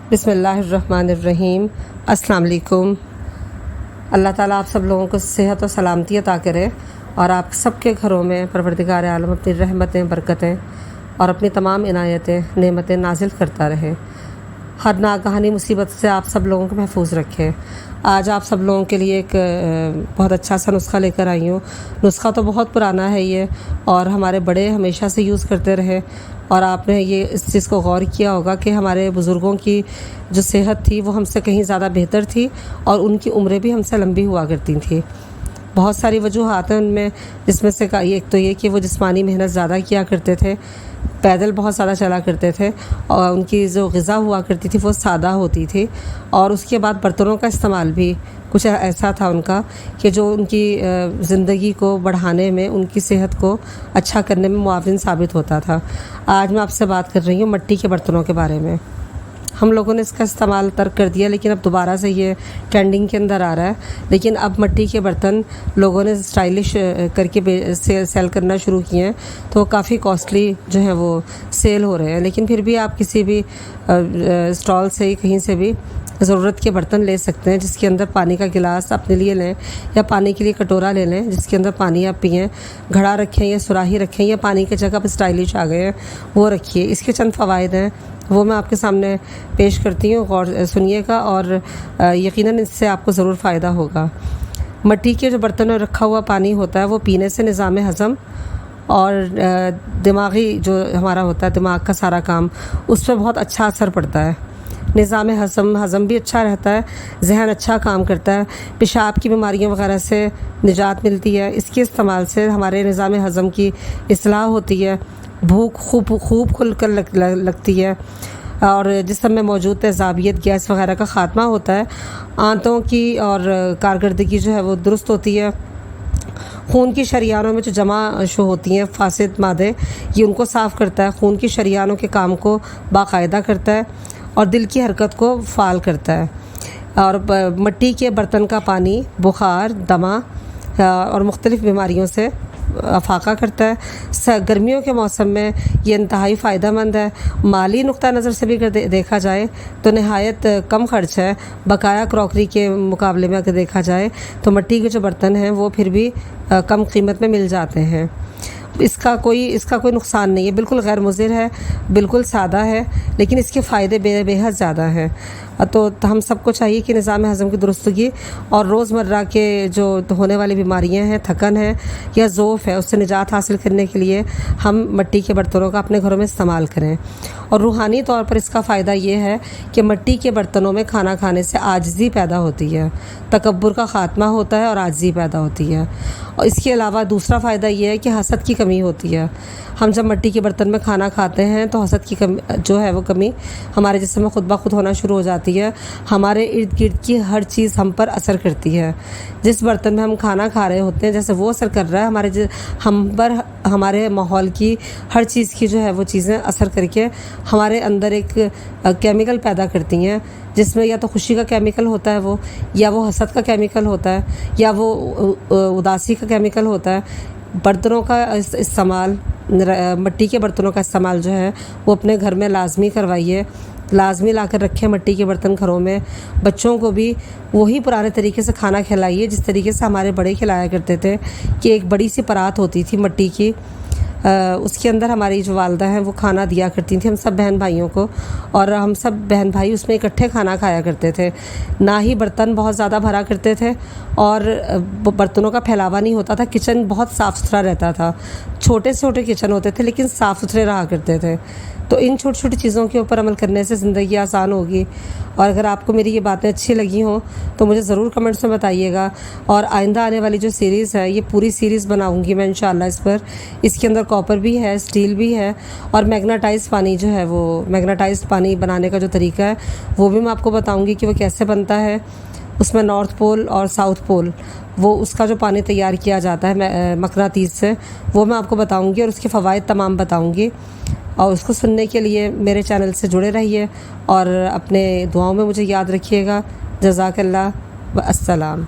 بسم اللہ الرحمن الرحیم۔ السلام علیکم۔ اللہ تعالیٰ آپ سب لوگوں کو صحت و سلامتی عطا کرے اور آپ سب کے گھروں میں پروردگار عالم اپنی رحمتیں، برکتیں اور اپنی تمام عنایتیں، نعمتیں نازل کرتا رہے۔ ہر ناگہانی مصیبت سے آپ سب لوگوں کو محفوظ رکھے۔ آج آپ سب لوگوں کے لیے ایک بہت اچھا سا نسخہ لے کر آئی ہوں۔ نسخہ تو بہت پرانا ہے یہ، اور ہمارے بڑے ہمیشہ سے یوز کرتے رہے، اور آپ نے یہ اس چیز کو غور کیا ہوگا کہ ہمارے بزرگوں کی جو صحت تھی وہ ہم سے کہیں زیادہ بہتر تھی، اور ان کی عمریں بھی ہم سے لمبی ہوا کرتی تھیں۔ بہت ساری وجوہات ہیں ان میں، جس میں سے ایک تو یہ کہ وہ جسمانی محنت زیادہ کیا کرتے تھے، پیدل بہت زیادہ چلا کرتے تھے، اور ان کی جو غذا ہوا کرتی تھی وہ سادہ ہوتی تھی، اور اس کے بعد برتنوں کا استعمال بھی کچھ ایسا تھا ان کا کہ جو ان کی زندگی کو بڑھانے میں، ان کی صحت کو اچھا کرنے میں معاون ثابت ہوتا تھا۔ آج میں آپ سے بات کر رہی ہوں مٹی کے برتنوں کے بارے میں۔ ہم لوگوں نے اس کا استعمال ترک کر دیا، لیکن اب دوبارہ سے یہ ٹرینڈنگ کے اندر آ رہا ہے۔ لیکن اب مٹی کے برتن لوگوں نے اسٹائلش کر کے سیل کرنا شروع کیے ہیں، تو کافی کاسٹلی جو ہیں وہ سیل ہو رہے ہیں۔ لیکن پھر بھی آپ کسی بھی اسٹال سے کہیں سے بھی ضرورت کے برتن لے سکتے ہیں، جس کے اندر پانی کا گلاس اپنے لیے لیں، یا پانی کے لیے کٹورا لے لیں جس کے اندر پانی آپ پئیں، گھڑا رکھیں یا سراہی رکھیں، یا پانی کی جگہ پہ اسٹائلش آ گئے ہیں وہ رکھیے۔ اس کے چند فوائد ہیں، وہ میں آپ کے سامنے پیش کرتی ہوں، غور سنیے گا، اور یقیناً اس سے آپ کو ضرور فائدہ ہوگا۔ مٹی کے جو برتن میں رکھا ہوا پانی ہوتا ہے وہ پینے سے نظام ہضم اور دماغی جو ہمارا ہوتا ہے، دماغ کا سارا کام، اس پہ بہت اچھا اثر پڑتا ہے۔ نظام ہضم بھی اچھا رہتا ہے، ذہن اچھا کام کرتا ہے، پیشاب کی بیماریوں وغیرہ سے نجات ملتی ہے۔ اس کے استعمال سے ہمارے نظام ہضم کی اصلاح ہوتی ہے، بھوک خوب کھل کر لگتی ہے، اور جسم میں موجود تیزابیت، گیس وغیرہ کا خاتمہ ہوتا ہے۔ آنتوں کی اور کارکردگی جو ہے وہ درست ہوتی ہے۔ خون کی شریانوں میں جو جمع ہوتی ہیں فاسد مادے، یہ ان کو صاف کرتا ہے، خون کی شریانوں کے کام کو باقاعدہ کرتا ہے، اور دل کی حرکت کو فعال کرتا ہے۔ اور مٹی کے برتن کا پانی بخار، دمہ اور مختلف بیماریوں سے افاقہ کرتا ہے۔ گرمیوں کے موسم میں یہ انتہائی فائدہ مند ہے۔ مالی نقطہ نظر سے بھی اگر دیکھا جائے تو نہایت کم خرچ ہے، بقایا کراکری کے مقابلے میں اگر دیکھا جائے تو مٹی کے جو برتن ہیں وہ پھر بھی کم قیمت میں مل جاتے ہیں۔ اس کا کوئی نقصان نہیں ہے، بالکل غیر مضر ہے، بالکل سادہ ہے، لیکن اس کے فائدے بے حد زیادہ ہیں۔ تو ہم سب کو چاہیے کہ نظام ہضم کی درستگی اور روزمرہ کے جو ہونے والی بیماریاں ہیں، تھکن ہے یا ضعف ہے، اس سے نجات حاصل کرنے کے لیے ہم مٹی کے برتنوں کا اپنے گھروں میں استعمال کریں۔ اور روحانی طور پر اس کا فائدہ یہ ہے کہ مٹی کے برتنوں میں کھانا کھانے سے عاجزی پیدا ہوتی ہے، تکبر کا خاتمہ ہوتا ہے اور عاجزی پیدا ہوتی ہے۔ اور اس کے علاوہ دوسرا فائدہ یہ ہے کہ حسد کی کمی ہوتی ہے۔ ہم جب مٹی کے برتن میں کھانا کھاتے ہیں تو حسد کی کمی جو ہے وہ کمی ہمارے جسم میں خود بخود ہونا شروع ہو جاتی ہے۔ ہمارے ارد گرد کی ہر چیز ہم پر اثر کرتی ہے۔ جس برتن میں ہم کھانا کھا رہے ہوتے ہیں، جیسے وہ اثر کر رہا ہے ہم پر، ہمارے ماحول کی ہر چیز کی جو ہے وہ چیزیں اثر کر کے ہمارے اندر ایک کیمیکل پیدا کرتی ہیں، جس میں یا تو خوشی کا کیمیکل ہوتا ہے یا وہ حسد کا کیمیکل ہوتا ہے، یا وہ اداسی کا کیمیکل ہوتا ہے۔ برتنوں کا استعمال، مٹی کے برتنوں کا استعمال جو ہے وہ اپنے گھر میں لازمی کروائیے، لازمی لا کر رکھیں مٹی کے برتن گھروں میں۔ بچوں کو بھی وہی پرانے طریقے سے کھانا کھلائیے جس طریقے سے ہمارے بڑے کھلایا کرتے تھے، کہ ایک بڑی سی پرات ہوتی تھی مٹی کی، اس کے اندر ہماری جو والدہ ہیں وہ کھانا دیا کرتی تھیں ہم سب بہن بھائیوں کو، اور ہم سب بہن بھائی اس میں اکٹھے کھانا کھایا کرتے تھے۔ نہ ہی برتن بہت زیادہ بھرا کرتے تھے، اور برتنوں کا پھیلاوا نہیں ہوتا تھا، کچن بہت صاف ستھرا رہتا تھا۔ چھوٹے کچن ہوتے تھے لیکن صاف ستھرے رہا کرتے تھے۔ تو ان چھوٹی چھوٹی چیزوں کے اوپر عمل کرنے سے زندگی آسان ہوگی۔ اور اگر آپ کو میری یہ باتیں اچھی لگی ہوں تو مجھے ضرور کمنٹس میں بتائیے گا، اور آئندہ آنے والی جو سیریز ہے یہ پوری سیریز بناؤں گی میں انشاءاللہ اس پر۔ اس کے اندر کاپر بھی ہے، اسٹیل بھی ہے، اور میگناٹائز پانی جو ہے وہ میگناٹائز پانی بنانے کا جو طریقہ ہے وہ بھی میں آپ کو بتاؤں گی کہ وہ کیسے بنتا ہے۔ اس میں نارتھ پول اور ساؤتھ پول، وہ اس کا جو پانی تیار کیا جاتا ہے مقناطیس سے، وہ میں آپ کو بتاؤں گی، اور اس کے فوائد تمام بتاؤں گی۔ اور اس کو سننے کے لیے میرے چینل سے جڑے رہیے، اور اپنے دعاؤں میں مجھے یاد رکھیے گا۔ جزاک اللہ و السلام۔